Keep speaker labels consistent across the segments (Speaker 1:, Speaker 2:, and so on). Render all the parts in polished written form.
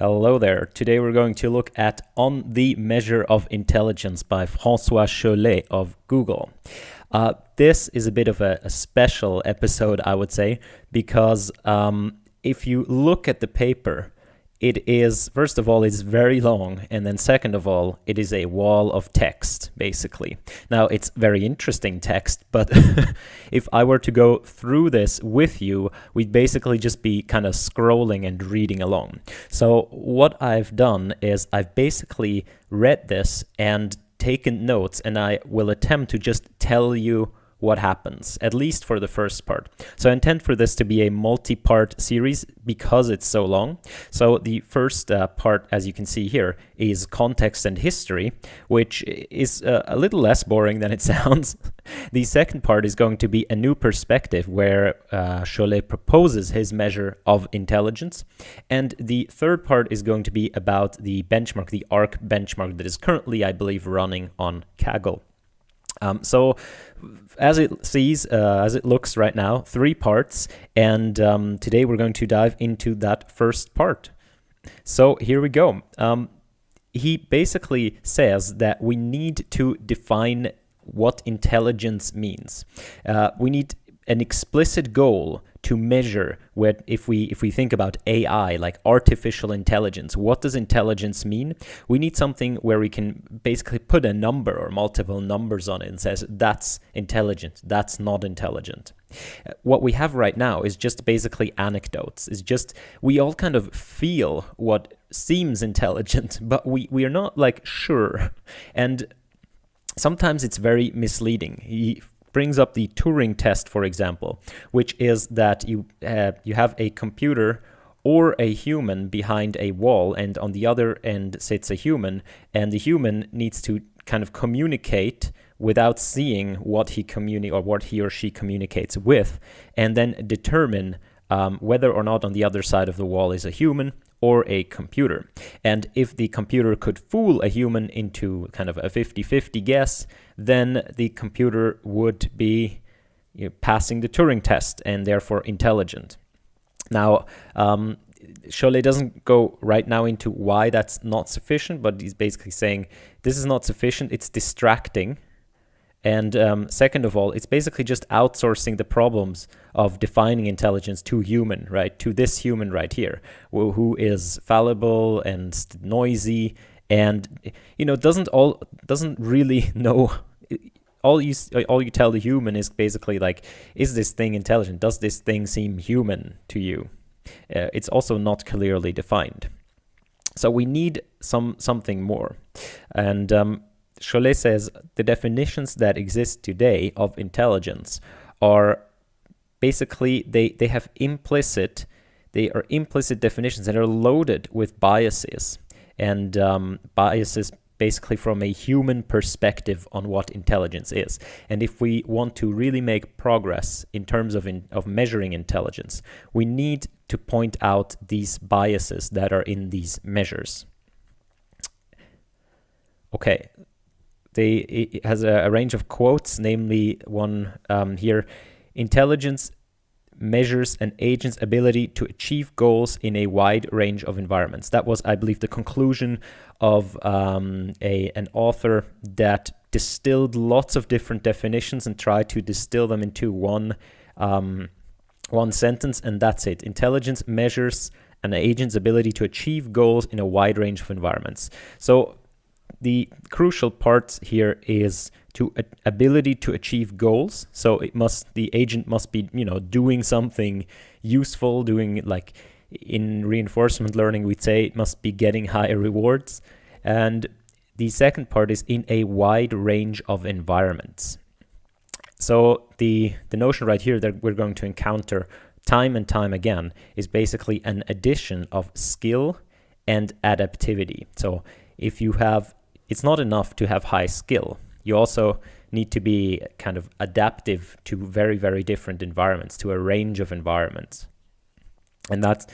Speaker 1: Hello there. Today we're going to look at On the Measure of Intelligence by François Chollet of Google. This is a bit of a special episode, I would say, because if you look at the paper, it is, first of all, it's very long, and then second of all, it is a wall of text, basically. Now, it's very interesting text, but if I were to go through this with you, we'd basically just be kind of scrolling and reading along. So what I've done is I've basically read this and taken notes, and I will attempt to just tell you what happens, at least for the first part. So I intend for this to be a multi-part series because it's so long. So the first part, as you can see here, is context and history, which is a little less boring than it sounds. The second part is going to be a new perspective where Chollet proposes his measure of intelligence. And the third part is going to be about the benchmark, the ARC benchmark that is currently, I believe, running on Kaggle. So as it looks right now, 3 parts, and today we're going to dive into that first part. So here we go. He basically says that we need to define what intelligence means. We need an explicit goal to measure if we think about AI, like artificial intelligence. What does intelligence mean? We need something where we can basically put a number or multiple numbers on it and says that's intelligent, that's not intelligent. What we have right now is just basically anecdotes. It's just we all kind of feel what seems intelligent, but we are not like sure. And sometimes it's very misleading. He brings up the Turing test, for example, which is that you have a computer or a human behind a wall, and on the other end sits a human, and the human needs to kind of communicate without seeing what he or she communicates with, and then determine whether or not on the other side of the wall is a human or a computer. And if the computer could fool a human into kind of a 50-50 guess, then the computer would be passing the Turing test and therefore intelligent. Now, Chollet doesn't go right now into why that's not sufficient, but he's basically saying this is not sufficient, it's distracting. And second of all, it's basically just outsourcing the problems of defining intelligence to human, right? To this human right here, who is fallible and noisy, and doesn't really know. All you tell the human is basically like, is this thing intelligent? Does this thing seem human to you? It's also not clearly defined. So we need something more, and Chollet says the definitions that exist today of intelligence are basically they are implicit definitions that are loaded with biases, and biases basically from a human perspective on what intelligence is. And if we want to really make progress in terms of measuring intelligence, we need to point out these biases that are in these measures. Okay. It has a range of quotes, namely one here: intelligence measures an agent's ability to achieve goals in a wide range of environments. That was, I believe, the conclusion of an author that distilled lots of different definitions and tried to distill them into one sentence, and that's it. Intelligence measures an agent's ability to achieve goals in a wide range of environments. So the crucial part here is ability to achieve goals. So the agent must be, doing something useful, doing, like in reinforcement learning, we'd say it must be getting higher rewards. And the second part is in a wide range of environments. So the notion right here that we're going to encounter time and time again is basically an addition of skill and adaptivity. So it's not enough to have high skill. You also need to be kind of adaptive to very, very different environments, to a range of environments. And that's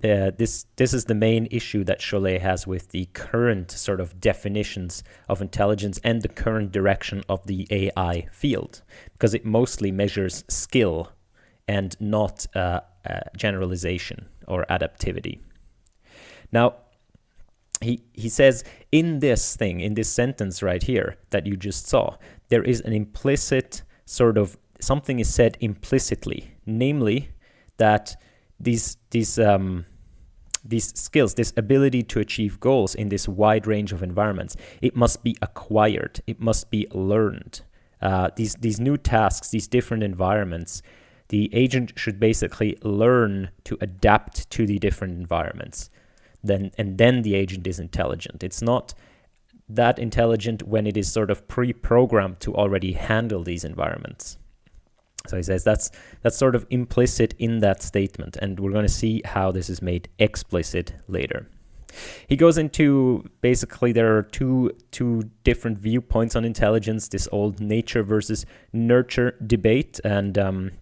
Speaker 1: this is the main issue that Chollet has with the current sort of definitions of intelligence and the current direction of the AI field, because it mostly measures skill and not generalization or adaptivity. Now, he says in this sentence right here that you just saw, there is an implicit sort of something is said implicitly, namely that these skills, this ability to achieve goals in this wide range of environments, it must be acquired, it must be learned. These new tasks, these different environments, the agent should basically learn to adapt to the different environments. Then the agent is intelligent. It's not that intelligent when it is sort of pre-programmed to already handle these environments. So he says that's sort of implicit in that statement, and we're going to see how this is made explicit later. He goes into basically there are two different viewpoints on intelligence, this old nature versus nurture debate, and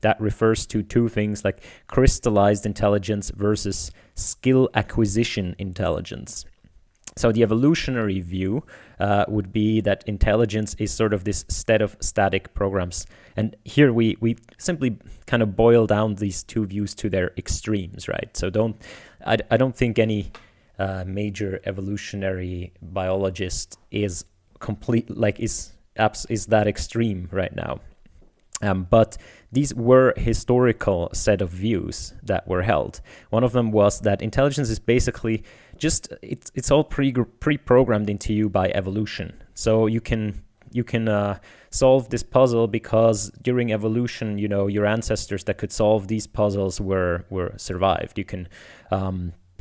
Speaker 1: that refers to two things like crystallized intelligence versus skill acquisition intelligence. So the evolutionary view would be that intelligence is sort of this set of static programs. And here we simply kind of boil down these two views to their extremes, right? So I don't think any major evolutionary biologist is that extreme right now. But these were historical set of views that were held. One of them was that intelligence is basically just it's all pre-programmed into you by evolution. So you can solve this puzzle because during evolution, your ancestors that could solve these puzzles were survived. You can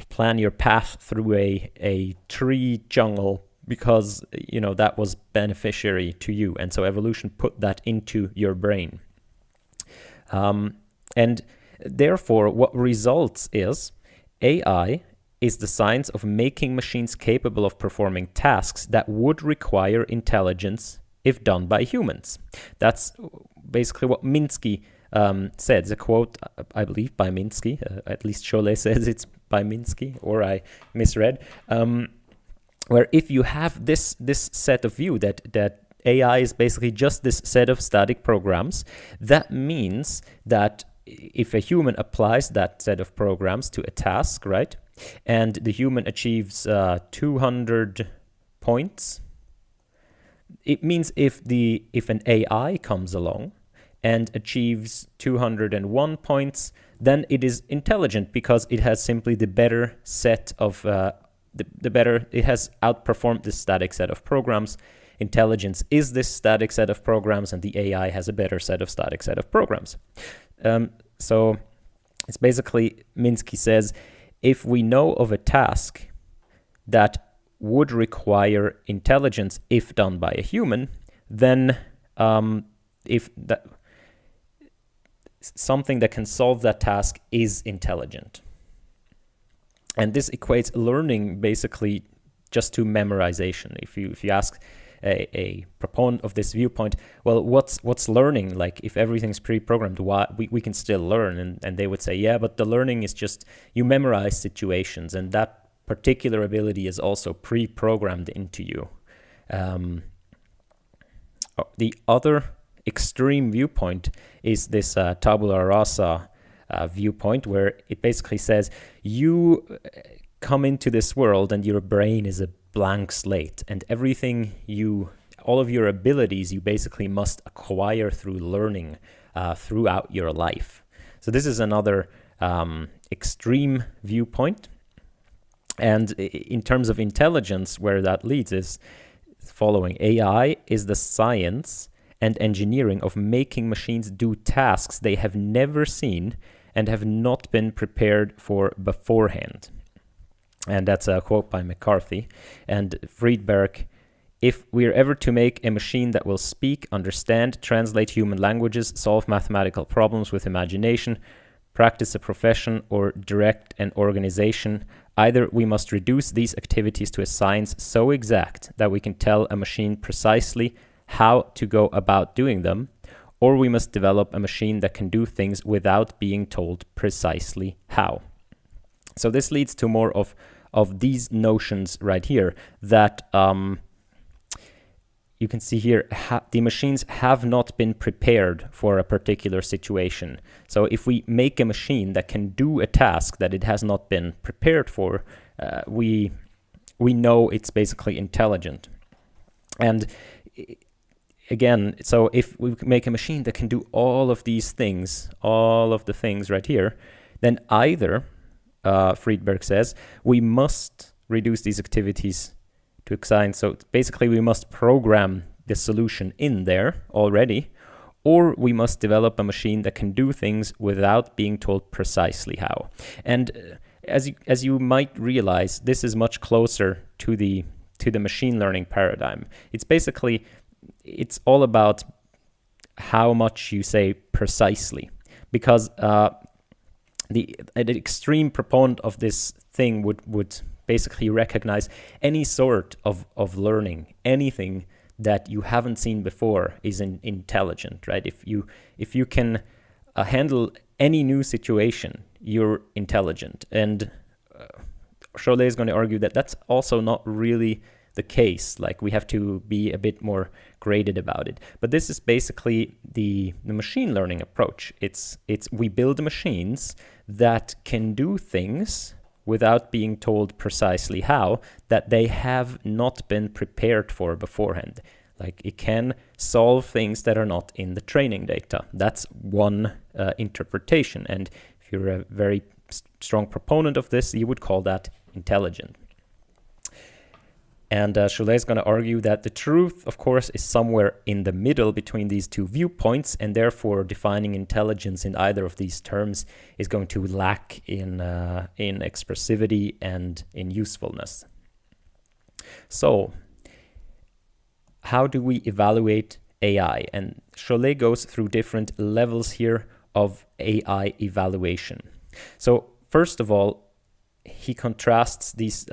Speaker 1: plan your path through a tree jungle because that was beneficiary to you, and so evolution put that into your brain. And therefore, what results is AI is the science of making machines capable of performing tasks that would require intelligence if done by humans. That's basically what Minsky said. It's a quote, I believe, by Minsky. At least Cholet says it's by Minsky, or I misread. Where if you have this set of view that AI is basically just this set of static programs, that means that if a human applies that set of programs to a task, right, and the human achieves 200 points, it means if an AI comes along and achieves 201 points, then it is intelligent because it has simply the better set of it has outperformed this static set of programs. Intelligence is this static set of programs, and the AI has a better static set of programs. So it's basically, Minsky says, if we know of a task that would require intelligence if done by a human, then something that can solve that task is intelligent. And this equates learning basically just to memorization. If you ask a proponent of this viewpoint, well, what's learning? Like, if everything's pre-programmed, why we can still learn? And they would say, yeah, but the learning is just you memorize situations, and that particular ability is also pre-programmed into you. The other extreme viewpoint is this tabula rasa viewpoint, where it basically says you come into this world and your brain is a blank slate, and all of your abilities you basically must acquire through learning throughout your life. So this is another extreme viewpoint. And in terms of intelligence, where that leads is following. AI is the science and engineering of making machines do tasks they have never seen and have not been prepared for beforehand. And that's a quote by McCarthy. And Friedberg, if we are ever to make a machine that will speak, understand, translate human languages, solve mathematical problems with imagination, practice a profession, or direct an organization, either we must reduce these activities to a science so exact that we can tell a machine precisely how to go about doing them, or we must develop a machine that can do things without being told precisely how. So this leads to more of these notions right here that you can see here, the machines have not been prepared for a particular situation. So if we make a machine that can do a task that it has not been prepared for, we we know it's basically intelligent. And again, so if we make a machine that can do all of these things, all of the things right here, then either, Friedberg says, we must reduce these activities to assign. So basically we must program the solution in there already, or we must develop a machine that can do things without being told precisely how. And as you might realize, this is much closer to the machine learning paradigm. It's all about how much you say precisely, because the extreme proponent of this thing would basically recognize any sort of learning, anything that you haven't seen before is intelligent, right? If you can handle any new situation, you're intelligent. And Cholet is going to argue that that's also not really the case. Like, we have to be a bit more graded about it. But this is basically the machine learning approach. It's we build machines that can do things without being told precisely how, that they have not been prepared for beforehand. Like, it can solve things that are not in the training data. That's one interpretation. And if you're a very strong proponent of this, you would call that intelligent. And Cholet is going to argue that the truth, of course, is somewhere in the middle between these two viewpoints, and therefore defining intelligence in either of these terms is going to lack in expressivity and in usefulness. So, how do we evaluate AI? And Cholet goes through different levels here of AI evaluation. So, first of all, he contrasts these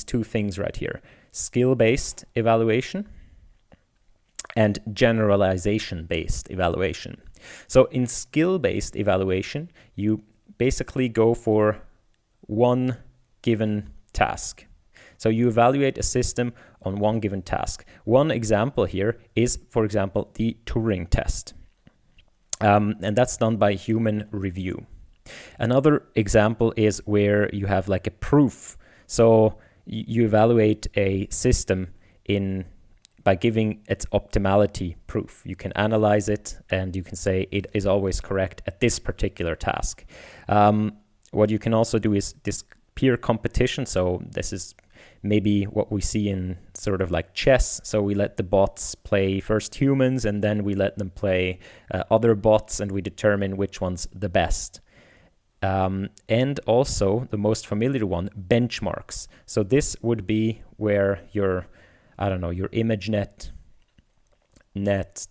Speaker 1: two things right here: skill-based evaluation and generalization-based evaluation. So in skill-based evaluation, you basically go for one given task. So you evaluate a system on one given task. One example here is, for example, the Turing test. And that's done by human review. Another example is where you have like a proof. So you evaluate a system by giving its optimality proof. You can analyze it and you can say it is always correct at this particular task. What you can also do is this peer competition. So this is maybe what we see in sort of like chess. So we let the bots play first humans, and then we let them play other bots, and we determine which one's the best. And also the most familiar one, benchmarks. So this would be where your ImageNet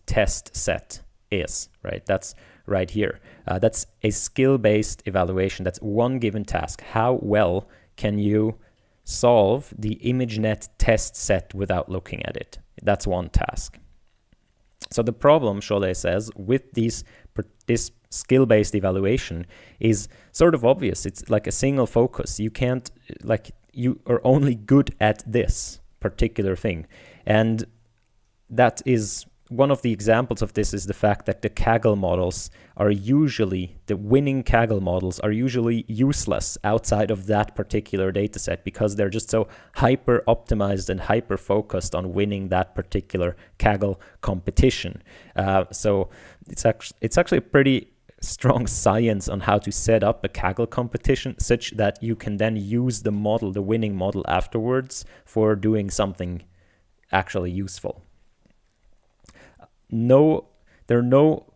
Speaker 1: test set is, right? That's right here. That's a skill-based evaluation. That's one given task. How well can you solve the ImageNet test set without looking at it? That's one task. So the problem, Cholet says, with this skill-based evaluation is sort of obvious. It's like a single focus. You can't, like, you are only good at this particular thing. And that is one of the examples of this is the fact that the Kaggle models are usually, the winning Kaggle models are usually useless outside of that particular data set, because they're just so hyper optimized and hyper focused on winning that particular Kaggle competition. So it's actually a pretty strong science on how to set up a Kaggle competition such that you can then use the model, the winning model, afterwards for doing something actually useful. There are no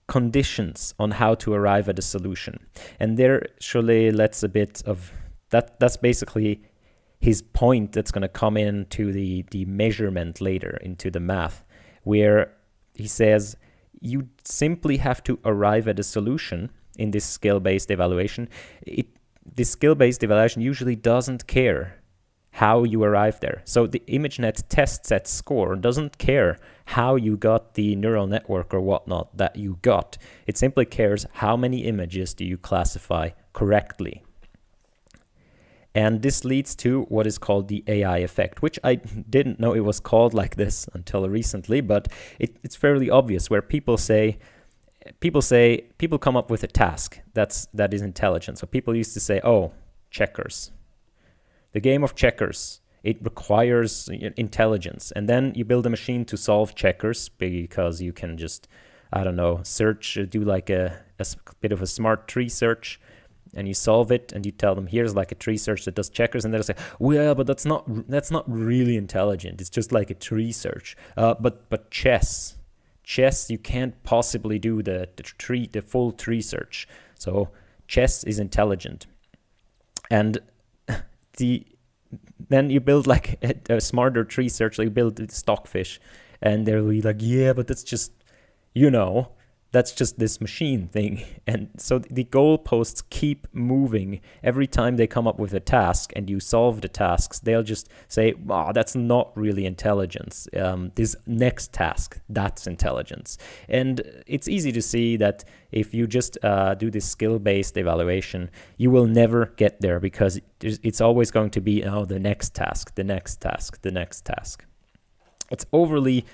Speaker 1: conditions on how to arrive at a solution. And there Cholet lets a bit of that's basically his point that's going to come into the measurement later, into the math, where he says you simply have to arrive at a solution in this skill-based evaluation. This skill-based evaluation usually doesn't care how you arrive there. So the ImageNet test set score doesn't care how you got the neural network or whatnot that you got. It simply cares how many images do you classify correctly. And this leads to what is called the AI effect, which I didn't know it was called like this until recently, but it's fairly obvious, where people come up with a task that is intelligent. So people used to say, oh, checkers. The game of checkers it requires intelligence. And then you build a machine to solve checkers because you can just, I don't know, search, do like a bit of a smart tree search, and you solve it, and you tell them, here's like a tree search that does checkers, and they'll say, well, but that's not really intelligent. It's just like a tree search. But chess, you can't possibly do the full tree search. So chess is intelligent. And then you build like a smarter tree search, like you build stockfish, and they'll be like, yeah, but that's just, that's just this machine thing. And so the goalposts keep moving. Every time they come up with a task and you solve the tasks, they'll just say, wow, that's not really intelligence. This next task, that's intelligence. And it's easy to see that if you just do this skill-based evaluation, you will never get there, because it's always going to be, the next task, the next task, the next task. It's overly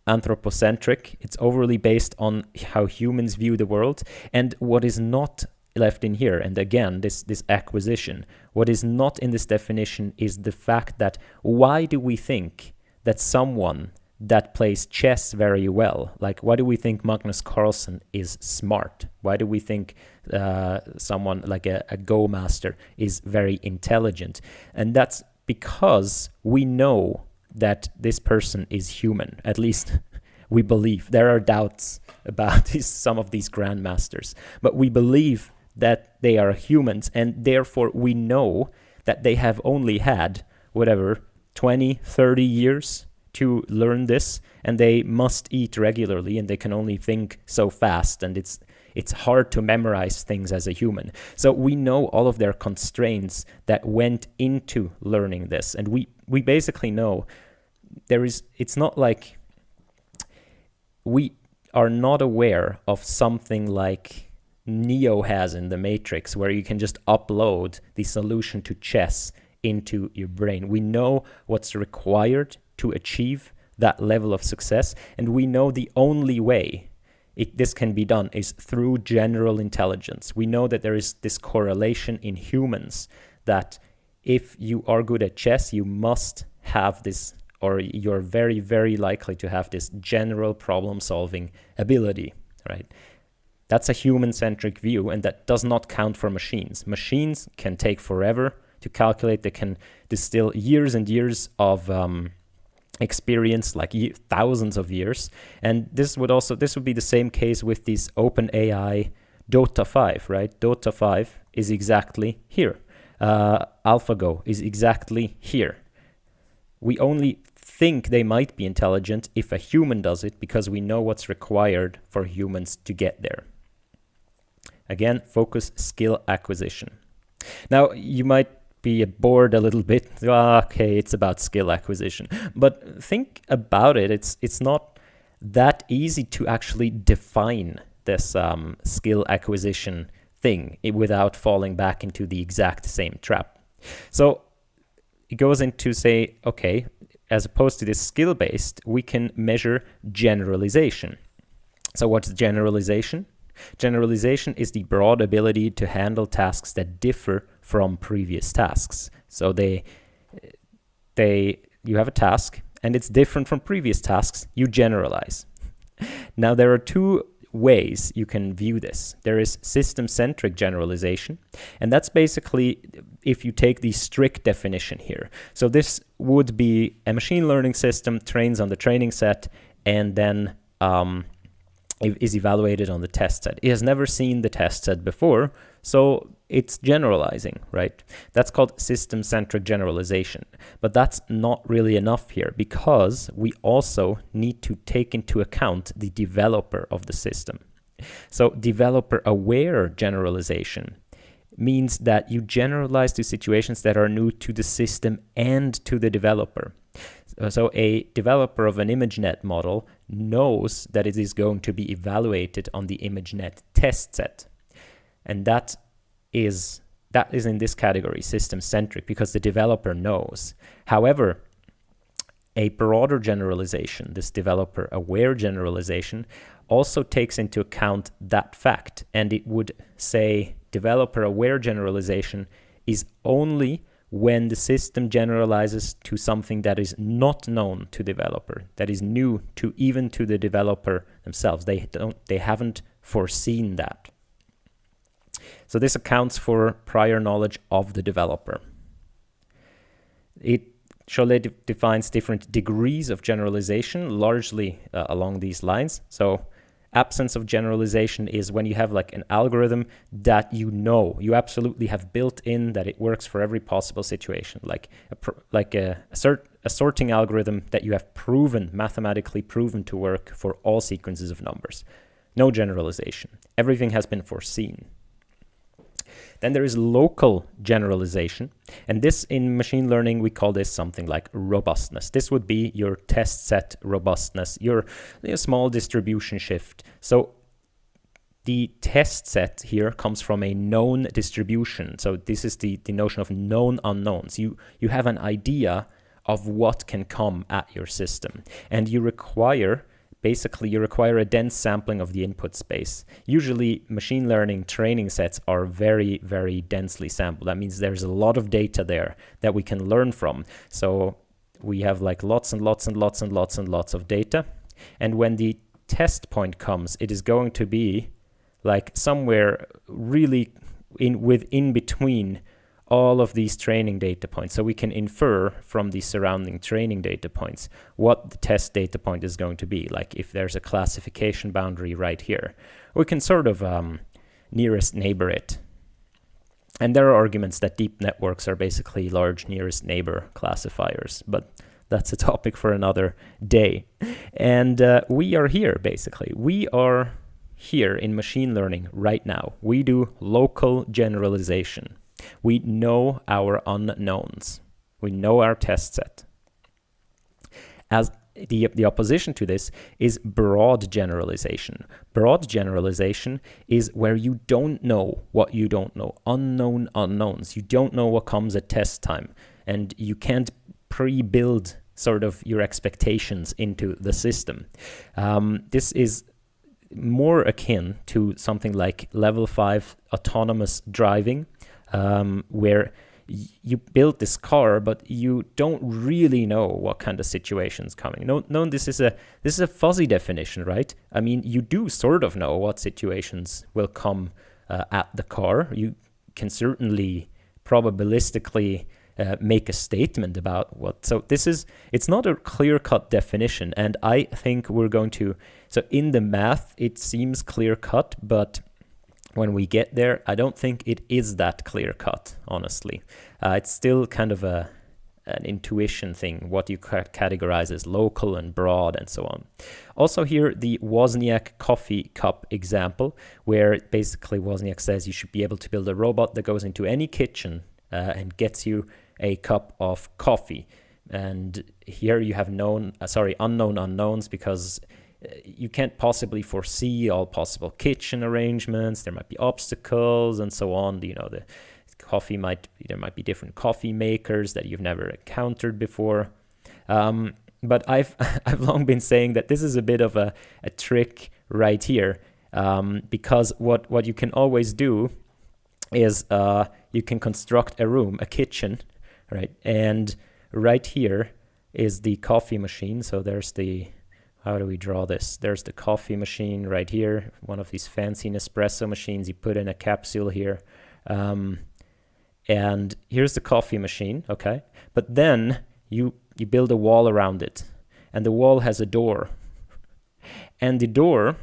Speaker 1: anthropocentric. It's overly based on how humans view the world. And what is not left in here, and again, this acquisition, what is not in this definition is the fact that why do we think that someone that plays chess very well, like why do we think Magnus Carlsen is smart? Why do we think someone like a Go master is very intelligent? And that's because we know that this person is human. At least we believe. There are doubts about some of these grandmasters, but we believe that they are humans, and therefore we know that they have only had 20, 30 years to learn this, and they must eat regularly, and they can only think so fast, and it's hard to memorize things as a human. So we know all of their constraints that went into learning this. And we basically know it's not like we are not aware of something like Neo has in the Matrix, where you can just upload the solution to chess into your brain. We know what's required to achieve that level of success, and we know the only way this can be done is through general intelligence. We know that there is this correlation in humans that if you are good at chess, you must have this, or you're very, very likely to have this general problem-solving ability, right? That's a human-centric view, and that does not count for machines. Machines can take forever to calculate. They can distill years and years of experience, like thousands of years. And this would be the same case with this OpenAI Dota 5, right? Dota 5 is exactly here. AlphaGo is exactly here. We only think they might be intelligent if a human does it, because we know what's required for humans to get there. Again, focus, skill acquisition. Now, you might be bored a little bit. Okay, it's about skill acquisition. But think about it. It's not that easy to actually define this skill acquisition thing without falling back into the exact same trap. So it goes into say, okay, as opposed to this skill-based, we can measure generalization. So what's generalization? Generalization is the broad ability to handle tasks that differ from previous tasks. So you have a task and it's different from previous tasks, you generalize. Now there are two ways you can view this. There is system-centric generalization, and that's basically if you take the strict definition here. So this would be a machine learning system trains on the training set and then is evaluated on the test set. It has never seen the test set before, so it's generalizing, right? That's called system-centric generalization. But that's not really enough here, because we also need to take into account the developer of the system. So developer-aware generalization means that you generalize to situations that are new to the system and to the developer. So a developer of an ImageNet model knows that it is going to be evaluated on the ImageNet test set. And that is in this category, system-centric, because the developer knows. However, a broader generalization, this developer-aware generalization, also takes into account that fact. And it would say developer-aware generalization is only when the system generalizes to something that is not known to developer, that is new to even to the developer themselves. They haven't foreseen that. So this accounts for prior knowledge of the developer. Cholet defines different degrees of generalization, largely along these lines. So absence of generalization is when you have like an algorithm that you absolutely have built in that it works for every possible situation, like a sorting algorithm that you have mathematically proven to work for all sequences of numbers. No generalization. Everything has been foreseen. Then there is local generalization, and this in machine learning, we call this something like robustness. This would be your test set robustness, your small distribution shift. So the test set here comes from a known distribution. So this is the notion of known unknowns. You have an idea of what can come at your system, and you require a dense sampling of the input space. Usually machine learning training sets are very, very densely sampled. That means there's a lot of data there that we can learn from. So we have like lots and lots and lots and lots and lots of data. And when the test point comes, it is going to be like somewhere really in between all of these training data points. So we can infer from the surrounding training data points what the test data point is going to be. Like if there's a classification boundary right here, we can sort of nearest neighbor it. And there are arguments that deep networks are basically large nearest neighbor classifiers, but that's a topic for another day. And we are here, basically. We are here in machine learning right now. We do local generalization. We know our unknowns. We know our test set. As the opposition to this is broad generalization. Broad generalization is where you don't know what you don't know. Unknown unknowns. You don't know what comes at test time. And you can't pre-build sort of your expectations into the system. This is more akin to something like level 5 autonomous driving, where you build this car, but you don't really know what kind of situation's coming. No, this is a fuzzy definition, right? I mean, you do sort of know what situations will come at the car. You can certainly probabilistically make a statement about what. So it's not a clear-cut definition, and I think we're going to. So in the math, it seems clear-cut, but when we get there, I don't think it is that clear-cut, honestly. It's still kind of an intuition thing, what you categorize as local and broad and so on. Also here, the Wozniak coffee cup example, where basically Wozniak says you should be able to build a robot that goes into any kitchen and gets you a cup of coffee. And here you have unknown unknowns, because you can't possibly foresee all possible kitchen arrangements. There might be obstacles and so on. There might be different coffee makers that you've never encountered before. But I've long been saying that this is a bit of a trick right here, because what you can always do is you can construct a kitchen, right? And right here is the coffee machine. So there's how do we draw this? There's the coffee machine right here, one of these fancy Nespresso machines. You put in a capsule here. And here's the coffee machine, okay? But then you build a wall around it, and the wall has a door. And the door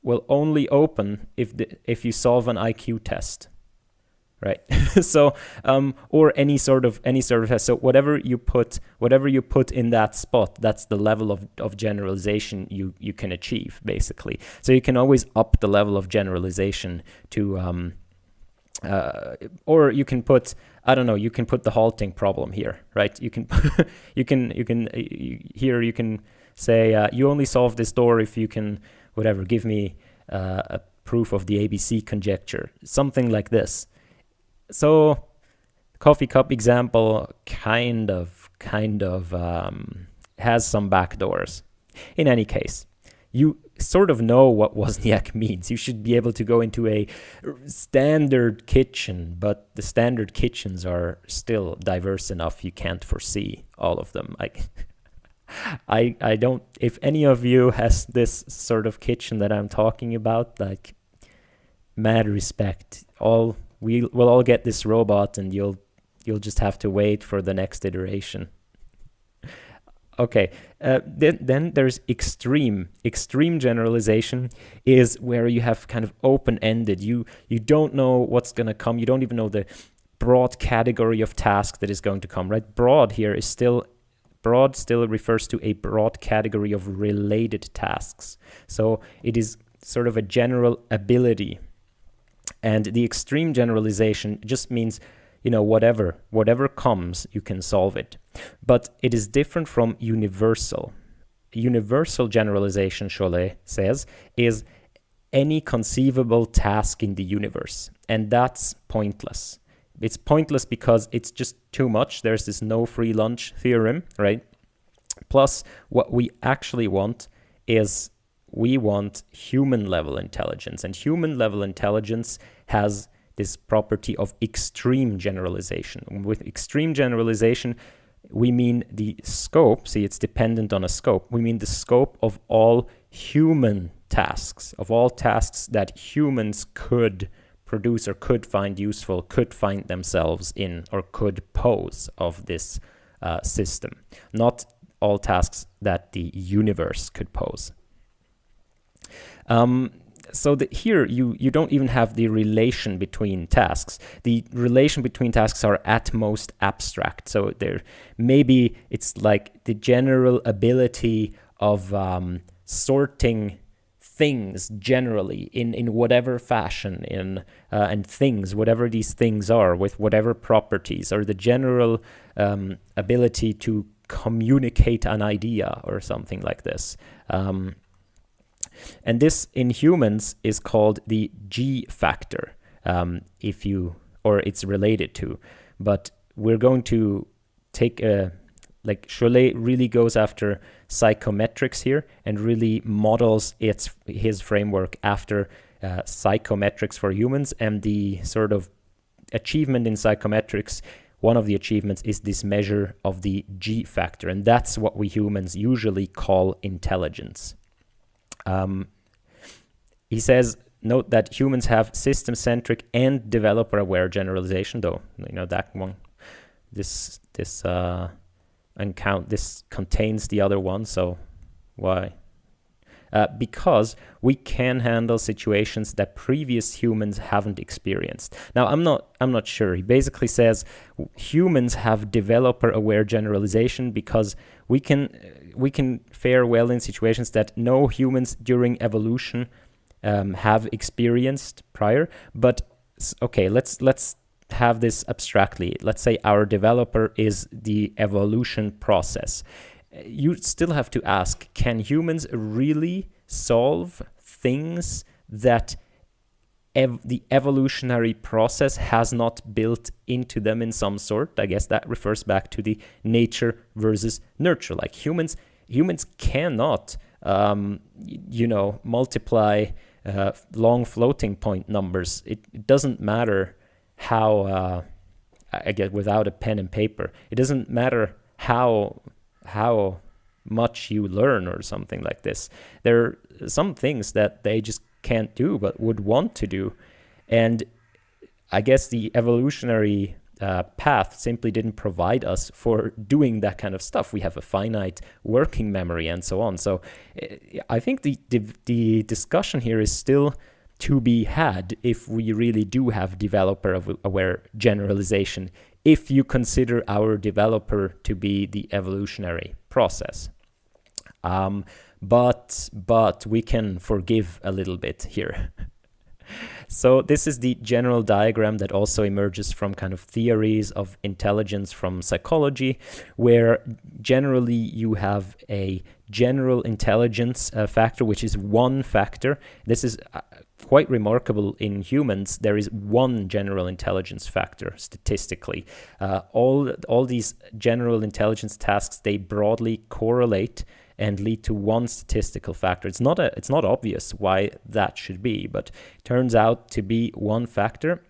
Speaker 1: will only open if you solve an IQ test. Right. So, or any sort of test. So whatever you put in that spot, that's the level of generalization you can achieve, basically. So you can always up the level of generalization to, or you can put, you can put the halting problem here, right? You can say you only solve this door if you can, give me a proof of the ABC conjecture, something like this. So, coffee cup example kind of has some backdoors. In any case, you sort of know what Wozniak means. You should be able to go into a standard kitchen, but the standard kitchens are still diverse enough you can't foresee all of them. I don't, if any of you has this sort of kitchen that I'm talking about, like, mad respect. We'll all get this robot, and you'll just have to wait for the next iteration. Okay, then there's extreme. Extreme generalization is where you have kind of open-ended. You don't know what's going to come. You don't even know the broad category of task that is going to come, right? Broad still refers to a broad category of related tasks. So it is sort of a general ability. And the extreme generalization just means, whatever comes, you can solve it. But it is different from universal. Universal generalization, Cholet says, is any conceivable task in the universe. And that's pointless. It's pointless because it's just too much. There's this no free lunch theorem, right? Plus, what we actually want is we want human level intelligence. And human level intelligence has this property of extreme generalization. With extreme generalization, we mean the scope. See, it's dependent on a scope. We mean the scope of all human tasks, of all tasks that humans could produce or could find useful, could find themselves in, or could pose of this system. Not all tasks that the universe could pose. So here you don't even have the relation between tasks. The relation between tasks are at most abstract. So maybe it's like the general ability of sorting things generally in whatever fashion, and things, whatever these things are, with whatever properties, or the general ability to communicate an idea or something like this. And this in humans is called the G factor, it's related to. But we're going to take Cholet really goes after psychometrics here and really models his framework after psychometrics for humans. And the sort of achievement in psychometrics, one of the achievements is this measure of the G factor. And that's what we humans usually call intelligence. He says, note that humans have system-centric and developer-aware generalization, though, that one, this contains the other one, so why? Because we can handle situations that previous humans haven't experienced. Now, I'm not sure. He basically says humans have developer-aware generalization because we can fare well in situations that no humans during evolution have experienced prior. But okay, let's have this abstractly. Let's say our developer is the evolution process. You still have to ask, can humans really solve things that the evolutionary process has not built into them in some sort? I guess that refers back to the nature versus nurture. Like humans cannot, multiply long floating point numbers. It doesn't matter how, I guess without a pen and paper, it doesn't matter how much you learn or something like this. There are some things that they just can't do but would want to do. And I guess the evolutionary path simply didn't provide us for doing that kind of stuff. We have a finite working memory and so on. So I think the discussion here is still to be had if we really do have developer-aware generalization, if you consider our developer to be the evolutionary process. But we can forgive a little bit here. So this is the general diagram that also emerges from kind of theories of intelligence from psychology, where generally you have a general intelligence factor, which is one factor. This is quite remarkable in humans. There is one general intelligence factor statistically. All these general intelligence tasks, they broadly correlate, and lead to one statistical factor. It's not obvious why that should be, but it turns out to be one factor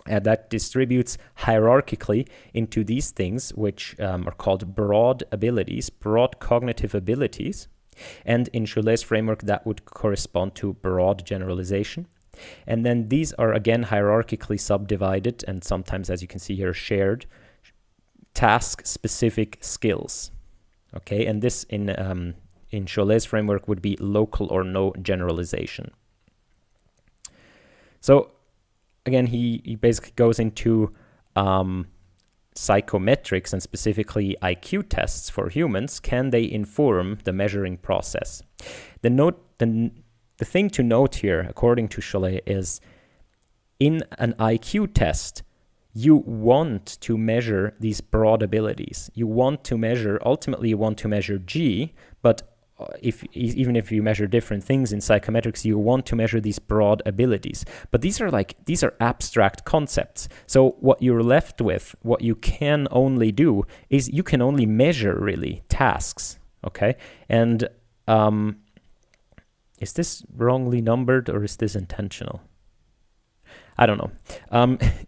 Speaker 1: that distributes hierarchically into these things, which are called broad abilities, broad cognitive abilities. And in Cholet's framework, that would correspond to broad generalization. And then these are again hierarchically subdivided and sometimes, as you can see here, shared task-specific skills. Okay, and this in Cholet's framework would be local or no generalization. So again, he basically goes into psychometrics and specifically IQ tests for humans. Can they inform the measuring process? The thing to note here, according to Cholet, is in an IQ test, you want to measure these broad abilities. You want to measure, ultimately you want to measure G, but even if you measure different things in psychometrics, you want to measure these broad abilities. But these are abstract concepts. So what you're left with, what you can only do is you can only measure really tasks. Okay, and is this wrongly numbered or is this intentional? I don't know.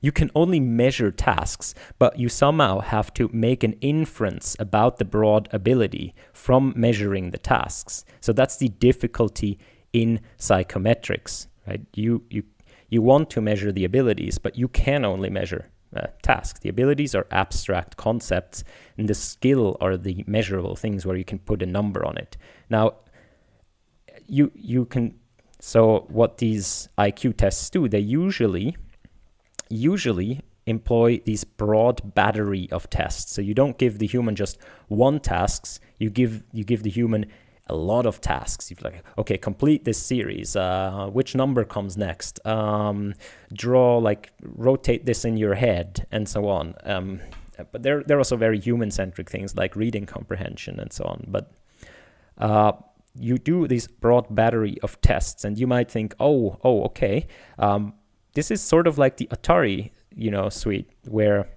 Speaker 1: You can only measure tasks, but you somehow have to make an inference about the broad ability from measuring the tasks. So that's the difficulty in psychometrics, right? You want to measure the abilities, but you can only measure tasks. The abilities are abstract concepts, and the skill are the measurable things where you can put a number on it. Now, you can. So what these IQ tests do, they usually employ these broad battery of tests. So you don't give the human just one task, you give the human a lot of tasks. You're like, okay, complete this series. Which number comes next? Rotate this in your head, and so on. But they're also very human-centric things like reading comprehension and so on. But you do this broad battery of tests, and you might think, okay, this is sort of like the Atari, suite, where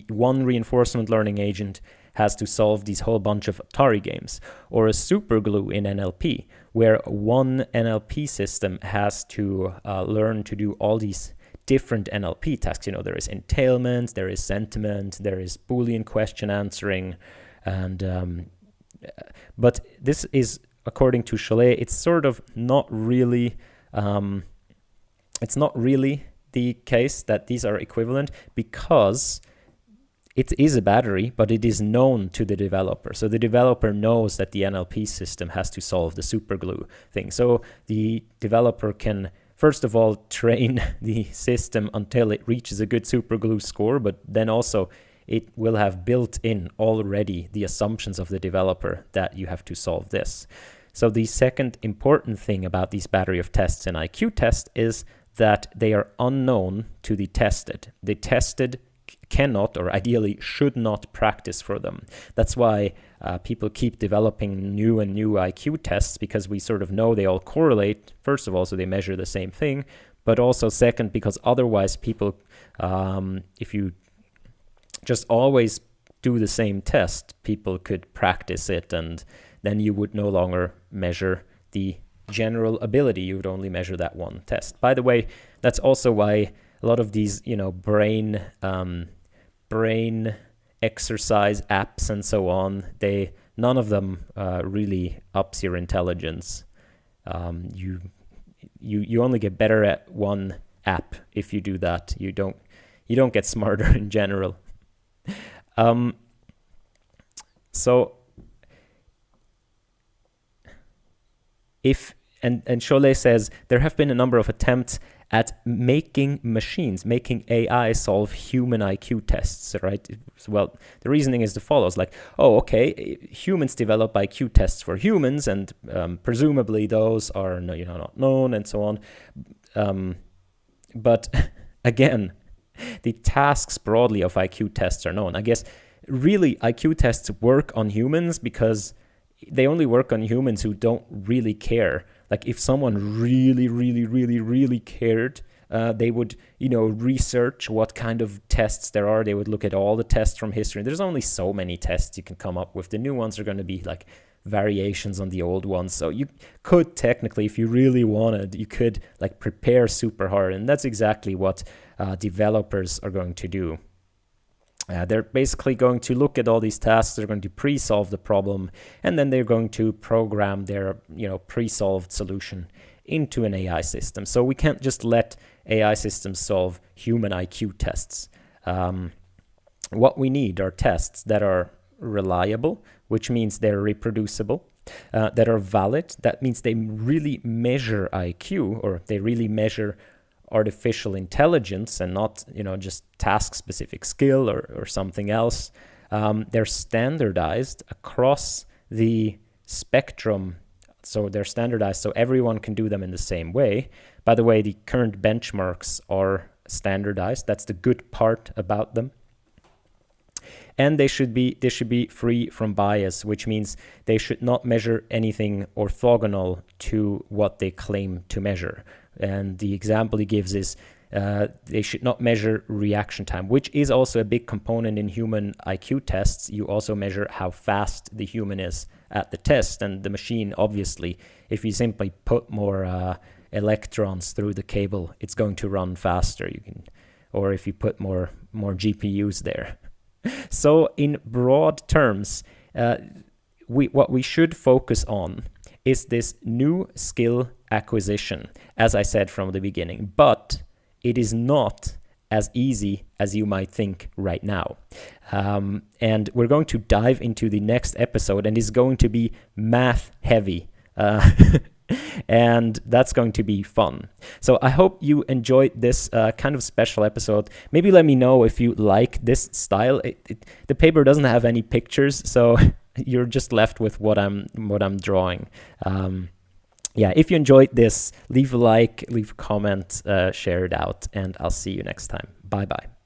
Speaker 1: one reinforcement learning agent has to solve these whole bunch of Atari games, or a superglue in NLP, where one NLP system has to learn to do all these different NLP tasks. There is entailment, there is sentiment, there is Boolean question answering, and but this is, according to Cholet, it's sort of not really, it's not really the case that these are equivalent, because it is a battery, but it is known to the developer. So the developer knows that the NLP system has to solve the superglue thing. So the developer can, first of all, train the system until it reaches a good superglue score, but then also it will have built in already the assumptions of the developer that you have to solve this. So the second important thing about these battery of tests in IQ test is that they are unknown to the tested. The tested cannot, or ideally should not, practice for them. That's why people keep developing new and new IQ tests, because we sort of know they all correlate, first of all, so they measure the same thing, but also second, because otherwise people, if you just always do the same test, people could practice it, and then you would no longer measure the general ability. You would only measure that one test. By the way, that's also why a lot of these, brain exercise apps and so on, none of them really ups your intelligence. You only get better at one app if you do that. You don't get smarter in general. So if and Cholet says there have been a number of attempts at making AI solve human IQ tests, right? Well, the reasoning is the follows, like, humans develop IQ tests for humans, and presumably those are not known and so on. But again, the tasks broadly of IQ tests are known. I guess really IQ tests work on humans because they only work on humans who don't really care. Like if someone really, really, really, really cared, they would, research what kind of tests there are. They would look at all the tests from history. There's only so many tests you can come up with. The new ones are going to be like variations on the old ones. So you could technically, if you really wanted, you could like prepare super hard, and that's exactly what developers are going to do. They're basically going to look at all these tasks, they're going to pre-solve the problem, and then they're going to program their pre-solved solution into an AI system. So we can't just let AI systems solve human IQ tests. What we need are tests that are reliable, which means they're reproducible, that are valid, that means they really measure IQ, or they really measure artificial intelligence and not just task specific skill or something else. They're standardized across the spectrum, so they're standardized so everyone can do them in the same way. By the way, the current benchmarks are standardized. That's the good part about them. And they should be free from bias, which means they should not measure anything orthogonal to what they claim to measure. And the example he gives is they should not measure reaction time, which is also a big component in human IQ tests. You also measure how fast the human is at the test, and the machine, obviously, if you simply put more electrons through the cable, it's going to run faster. Or if you put more GPUs there. So in broad terms, what we should focus on is this new skill acquisition, as I said from the beginning, but it is not as easy as you might think right now. And we're going to dive into the next episode, and it's going to be math heavy. And that's going to be fun. So I hope you enjoyed this kind of special episode. Maybe let me know if you like this style. The paper doesn't have any pictures, so you're just left with what I'm drawing. Yeah, if you enjoyed this, leave a like, leave a comment, share it out, and I'll see you next time. Bye-bye.